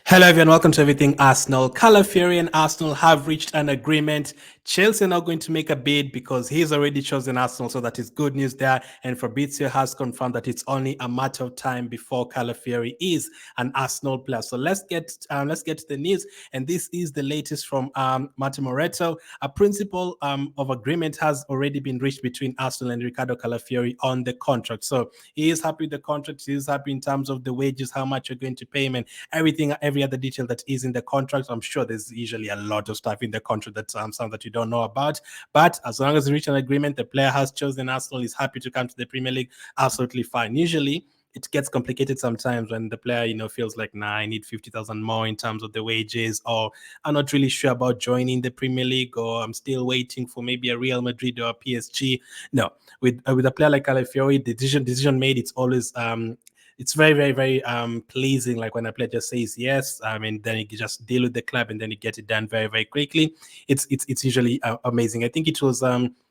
Hello everyone, welcome to Everything Arsenal. Calafiori and Arsenal have reached an agreement. Chelsea are now going to make a bid because he's already chosen Arsenal, so that is good news there. And Fabrizio has confirmed that it's only a matter of time before Calafiori is an Arsenal player. So let's get to the news. And this is the latest from Martin Moretto. A principle of agreement has already been reached between Arsenal and Ricardo Calafiori on the contract. So he is happy with the contract. He is happy in terms of the wages, how much you're going to pay him, and every other detail that is in the contract. I'm sure there's usually a lot of stuff in the contract that some that you don't know about. But as long as you reach an agreement, the player has chosen Arsenal, is happy to come to the Premier League, absolutely fine. Usually it gets complicated sometimes when the player, feels like, nah, I need 50,000 more in terms of the wages, or I'm not really sure about joining the Premier League, or I'm still waiting for maybe a Real Madrid or a PSG. No, with a player like Calafiori, the decision made, it's very, very, very pleasing. Like when a player just says yes, and then you just deal with the club, and then you get it done very, very quickly. It's usually amazing. I think it was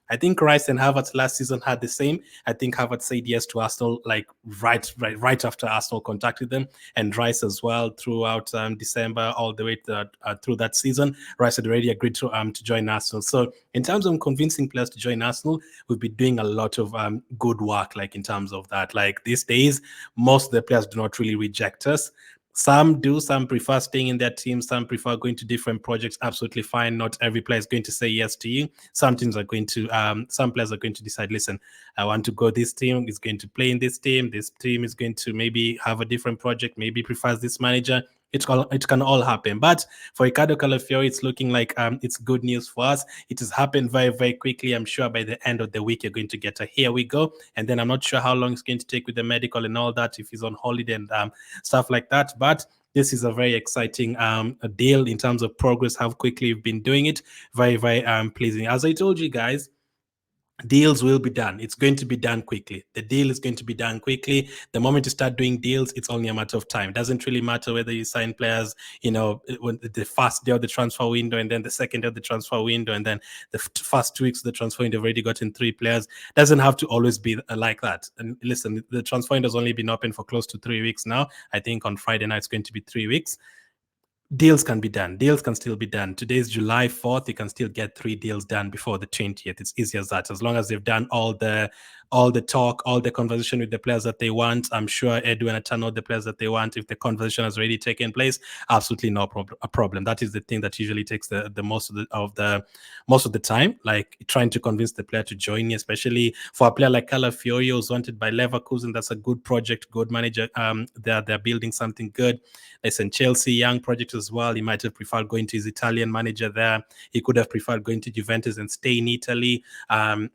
I think Rice and Havertz last season had the same. I think Havertz said yes to Arsenal like right after Arsenal contacted them, and Rice as well throughout December all the way through that season. Rice had already agreed to join Arsenal. So in terms of convincing players to join Arsenal, we've been doing a lot of good work. Like in terms of that, like these days, most of the players do not really reject us. Some do, some prefer staying in their team, some prefer going to different projects. Absolutely fine. Not every player is going to say yes to you. Some teams are going to, some players are going to decide, listen, I want to go this team, is going to play in this team. This team is going to maybe have a different project, maybe prefers this manager. It can all happen. But for Ricardo Calafiori, it's looking like it's good news for us. It has happened very, very quickly. I'm sure by the end of the week, you're going to get a here we go. And then I'm not sure how long it's going to take with the medical and all that, if he's on holiday and stuff like that. But this is a very exciting deal in terms of progress, how quickly you've been doing it. Very, very pleasing. As I told you guys, deals will be done. It's going to be done quickly. The deal is going to be done quickly. The moment you start doing deals, it's only a matter of time. It doesn't really matter whether you sign players, when the first day of the transfer window, and then the second day of the transfer window, and then the first 2 weeks of the transfer window, already gotten 3 players. It doesn't have to always be like that. And listen, the transfer window has only been open for close to 3 weeks now. I think on Friday night it's going to be 3 weeks. Deals can be done. Deals can still be done. Today's July 4th. You can still get 3 deals done before the 20th. It's easy as that. As long as they've done all the talk, all the conversation with the players that they want. I'm sure Edu and Atan know the players that they want. If the conversation has already taken place, absolutely no problem. That is the thing that usually takes the most of the time. Like trying to convince the player to join you, especially for a player like Calafiori, who's wanted by Leverkusen. That's a good project, good manager. They're building something good. Listen, Chelsea, young project as well. He might have preferred going to his Italian manager there. He could have preferred going to Juventus and stay in Italy.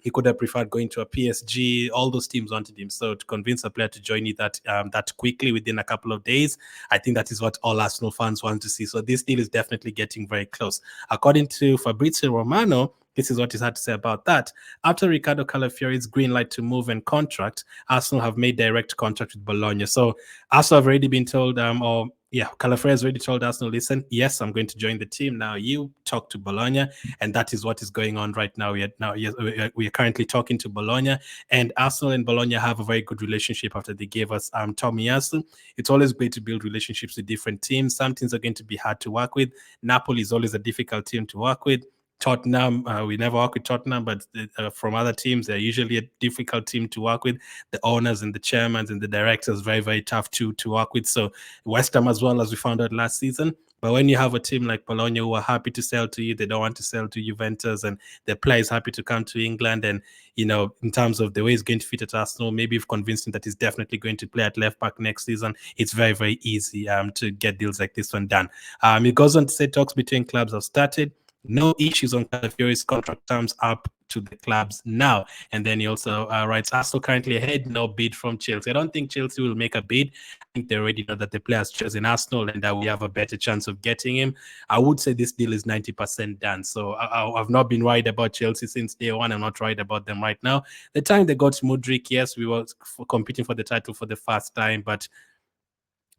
He could have preferred going to a PSG. All those teams wanted him. So to convince a player to join you that quickly within a couple of days, I think that is what all Arsenal fans want to see. So this deal is definitely getting very close. According to Fabrizio Romano, this is what he's had to say about that. After Ricardo Calafiori's green light to move and contract, Arsenal have made direct contact with Bologna. So Arsenal have already been told, Calafiori has already told Arsenal, listen, yes, I'm going to join the team. Now you talk to Bologna, and that is what is going on right now. We are currently talking to Bologna, and Arsenal and Bologna have a very good relationship after they gave us Tomiyasu. It's always great to build relationships with different teams. Some teams are going to be hard to work with. Napoli is always a difficult team to work with. Tottenham, we never work with Tottenham, but from other teams, they're usually a difficult team to work with. The owners and the chairmen and the directors, very, very tough to work with. So West Ham as well, as we found out last season. But when you have a team like Bologna who are happy to sell to you, they don't want to sell to Juventus, and the player is happy to come to England. And, in terms of the way he's going to fit at Arsenal, maybe you've convinced him that he's definitely going to play at left back next season. It's very, very easy to get deals like this one done. It goes on to say talks between clubs have started. No issues on Calafiori's contract terms up to the clubs now. And then he also writes, Arsenal currently ahead, no bid from Chelsea. I don't think Chelsea will make a bid. I think they already know that the player has chosen Arsenal and that we have a better chance of getting him. I would say this deal is 90% done. So I've not been worried about Chelsea since day one. I'm not worried about them right now. The time they got Mudryk, yes, we were competing for the title for the first time, but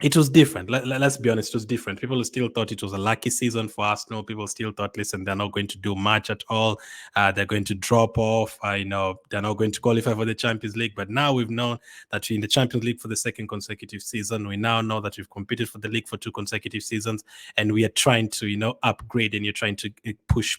It was different. Let's be honest, it was different. People still thought it was a lucky season for Arsenal. People still thought, listen, they're not going to do much at all. They're going to drop off. I know they're not going to qualify for the Champions League. But now we've known that we're in the Champions League for the second consecutive season. We now know that we've competed for the league for two consecutive seasons, and we are trying to, upgrade. And you're trying to push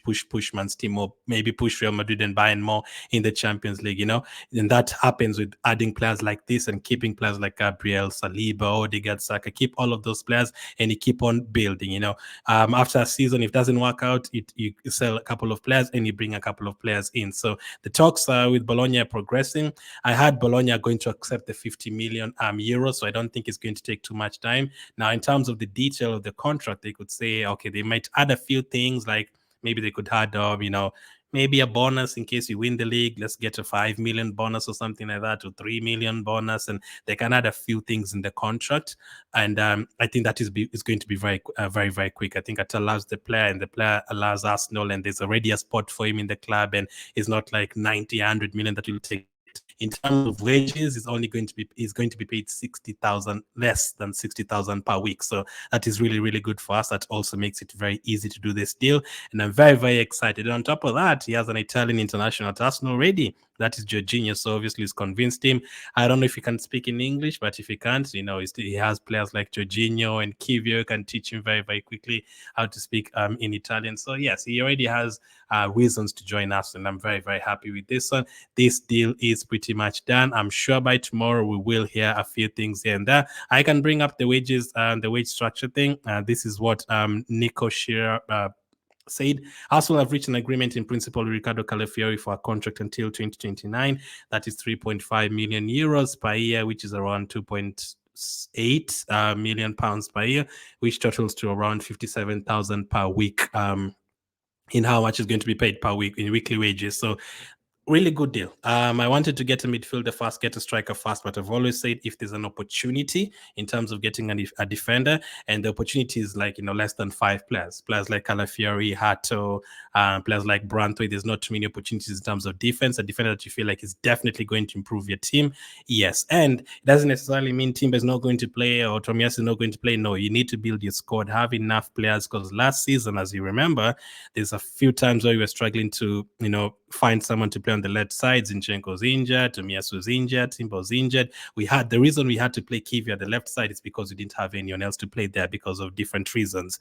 Man's team, or maybe push Real Madrid and Bayern more in the Champions League. And that happens with adding players like this and keeping players like Gabriel, Saliba, Odegaard, Saka. Keep all of those players and you keep on building. After a season, if it doesn't work out, you sell a couple of players and you bring a couple of players in. So the talks with Bologna are progressing. I heard Bologna are going to accept the 50 million euros, so I don't think it's going to take too much time. Now, in terms of the detail of the contract, they could say, okay, they might add a few things, like maybe they could add, maybe a bonus in case you win the league. Let's get a 5 million bonus or something like that, or 3 million bonus, and they can add a few things in the contract. And I think that is going to be very, very quick. I think it allows the player, and the player allows Arsenal, and there's already a spot for him in the club, and it's not like 90, 100 million that will take. In terms of wages, is going to be paid 60,000, less than 60,000 per week. So that is really, really good for us. That also makes it very easy to do this deal, and I'm very, very excited. And on top of that, he has an Italian international at Arsenal already. That is Jorginho. So obviously, he's convinced him. I don't know if he can speak in English, but if he can't, he has players like Jorginho and Kivio can teach him very, very quickly how to speak in Italian. So yes, he already has reasons to join us, and I'm very, very happy with this one. This deal is pretty much done. I'm sure by tomorrow we will hear a few things here and there. I can bring up the wages and the wage structure thing. This is what Nico Shearer said. Arsenal have reached an agreement in principle with Ricardo Calafiori for a contract until 2029. That is 3.5 million euros per year, which is around 2.8 million pounds per year, which totals to around 57,000 per week. In how much is going to be paid per week in weekly wages. So really good deal. I wanted to get a midfielder fast, get a striker fast, but I've always said if there's an opportunity in terms of getting a defender, and the opportunity is like, less than 5 players like Calafiori, Hato, players like Branthwaite, there's not too many opportunities in terms of defense. A defender that you feel like is definitely going to improve your team, yes. And it doesn't necessarily mean Timber is not going to play or Tomiyasu is not going to play. No, you need to build your squad, have enough players, because last season, as you remember, there's a few times where we were struggling to, find someone to play on the left side. Zinchenko's injured, Tomiyasu's injured, Timber's injured. The reason we had to play Kivia at the left side is because we didn't have anyone else to play there because of different reasons.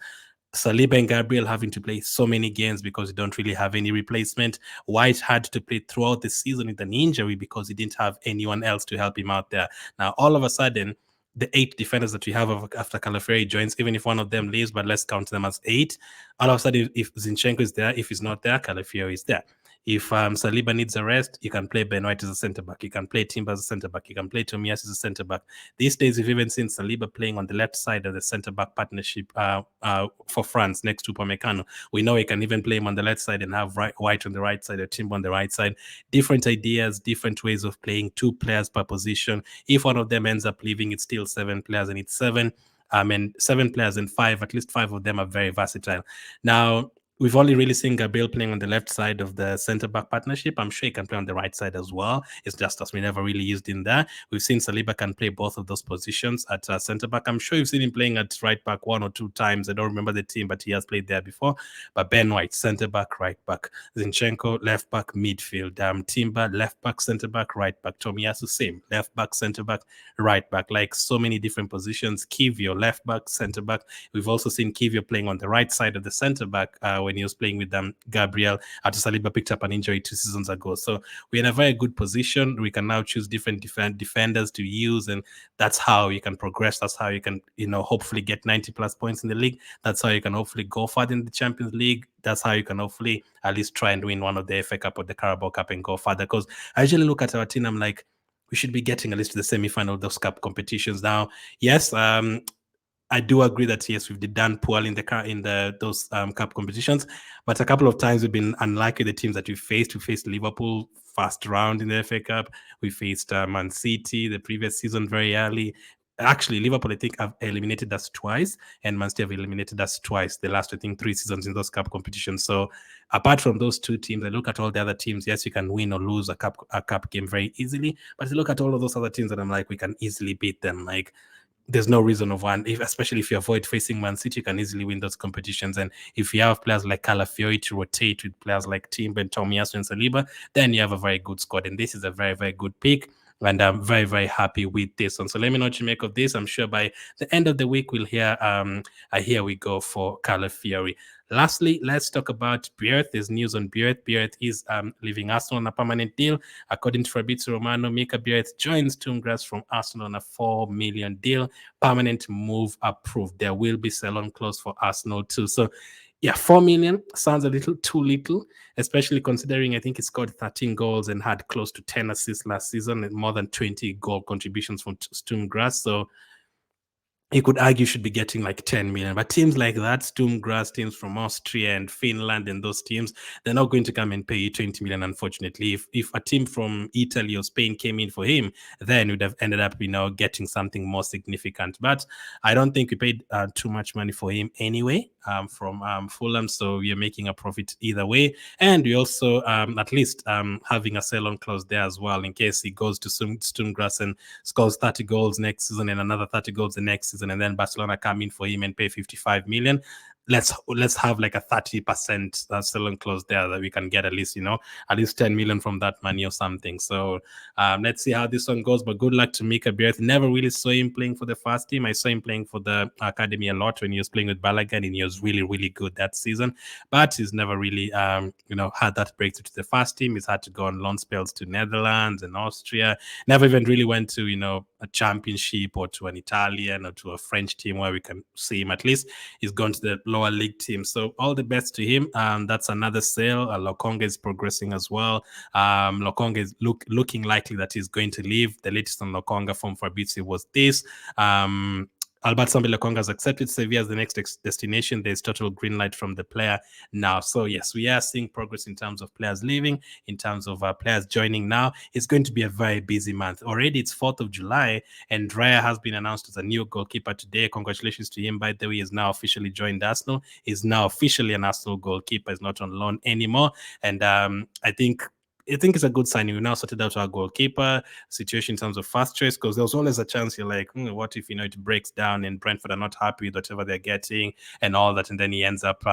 Saliba and Gabriel having to play so many games because we don't really have any replacement. White had to play throughout the season with an injury because he didn't have anyone else to help him out there. Now, all of a sudden, the 8 defenders that we have after Calafiori joins, even if one of them leaves, but let's count them as 8. All of a sudden, if Zinchenko is there, if he's not there, Calafiori is there. If Saliba needs a rest, you can play Ben White as a centre back. You can play Timber as a centre back. You can play Tomiyasu as a centre back. These days, we've even seen Saliba playing on the left side of the centre back partnership for France next to Upamecano. We know he can even play him on the left side and have White on the right side or Timber on the right side. Different ideas, different ways of playing, 2 players per position. If one of them ends up leaving, it's still 7 players, and it's 7. And 7 players and 5, at least 5 of them are very versatile. Now, we've only really seen Gabriel playing on the left side of the centre-back partnership. I'm sure he can play on the right side as well. It's just as we never really used him there. We've seen Saliba can play both of those positions at centre-back. I'm sure you've seen him playing at right-back 1 or 2 times. I don't remember the team, but he has played there before. But Ben White, centre-back, right-back. Zinchenko, left-back, midfield. Timber, left-back, centre-back, right-back. Tomiyasu, same. Left-back, centre-back, right-back. Like so many different positions. Kivio, left-back, centre-back. We've also seen Kivio playing on the right side of the centre-back when he was playing with Gabriel after Saliba picked up an injury 2 seasons ago. So we're in a very good position. We can now choose different defenders to use, and that's how you can progress. That's how you can, hopefully get 90 plus points in the league. That's how you can hopefully go further in the Champions League. That's how you can hopefully at least try and win one of the FA Cup or the Carabao Cup and go further. Because I usually look at our team, I'm like, we should be getting at least to the semi-final of those cup competitions now. Yes, I do agree that yes, we've done poorly in those cup competitions, but a couple of times we've been unlucky. The teams that we faced Liverpool first round in the FA Cup. We faced Man City the previous season very early. Actually, Liverpool, I think, have eliminated us twice, and Man City have eliminated us twice. The last, I think, 3 seasons in those cup competitions. So, apart from those 2 teams, I look at all the other teams. Yes, you can win or lose a cup game very easily, but I look at all of those other teams, and I'm like, we can easily beat them. Like, there's no reason of one. If, especially if you avoid facing Man City, you can easily win those competitions. And if you have players like Calafiori to rotate with players like Timber and Tomiyasu and Saliba, then you have a very good squad. And this is a very, very good pick. And I'm very, very happy with this one. So let me know what you make of this. I'm sure by the end of the week, we'll hear here we go for Calafiori. Lastly, let's talk about Biereth. There's news on Biereth. Biereth is leaving Arsenal on a permanent deal. According to Fabrizio Romano, Mika Biereth joins Toomgrass from Arsenal on a $4 million deal. Permanent move approved. There will be sell-on clause for Arsenal too. So yeah, 4 million sounds a little too little, especially considering I think he scored 13 goals and had close to 10 assists last season and more than 20 goal contributions from Stoomgrass. So you could argue should be getting like 10 million. But teams like that, Sturmgrass, teams from Austria and Finland, and those teams, they're not going to come and pay you 20 million, unfortunately. If a team from Italy or Spain came in for him, then we'd have ended up, getting something more significant. But I don't think we paid too much money for him anyway from Fulham. So you're making a profit either way. And we also, at least, having a sell-on clause there as well, in case he goes to Sturmgrass and scores 30 goals next season and another 30 goals the next season, and then Barcelona come in for him and pay 55 million. Let's have like a 30% sell-on clause there that we can get at least 10 million from that money or something. So let's see how this one goes. But good luck to Mika Biereth. Never really saw him playing for the first team. I saw him playing for the academy a lot when he was playing with Balagan, and he was really, really good that season. But he's never really had that breakthrough to the first team. He's had to go on loan spells to Netherlands and Austria. Never even really went to a championship or to an Italian or to a French team where we can see him. At least he's gone to the lower league team. So all the best to him. That's another sale. Lokonga is progressing as well. Lokonga is looking likely that he's going to leave. The latest on Lokonga from Fabrizio was this. Albert Sambi Lokonga has accepted Sevilla as the next destination. There's total green light from the player now. So yes, we are seeing progress in terms of players leaving, in terms of players joining now. It's going to be a very busy month. Already it's 4th of July, and Raya has been announced as a new goalkeeper today. Congratulations to him, by the way. He has now officially joined Arsenal. He's now officially an Arsenal goalkeeper. He's not on loan anymore. And I think it's a good sign. We now sorted out our goalkeeper situation in terms of first choice, because there was always a chance you're like, what if it breaks down and Brentford are not happy with whatever they're getting and all that, and then he ends up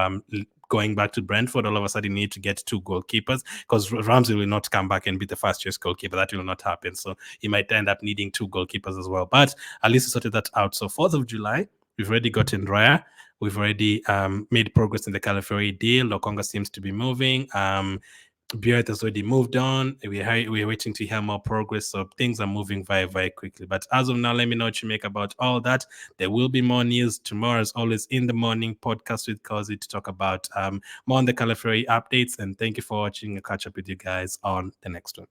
going back to Brentford. All of a sudden, you need to get 2 goalkeepers, because Ramsey will not come back and be the first choice goalkeeper. That will not happen. So he might end up needing 2 goalkeepers as well. But at least he sorted that out. So 4th of July, we've already gotten Raya. We've already made progress in the Calafiori deal. Lokonga seems to be moving. Biereth has already moved on. We're waiting to hear more progress. So things are moving very, very quickly. But as of now, let me know what you make about all that. There will be more news tomorrow, as always, in the morning podcast with Kozi to talk about more on the Calafiori updates. And thank you for watching. I'll catch up with you guys on the next one.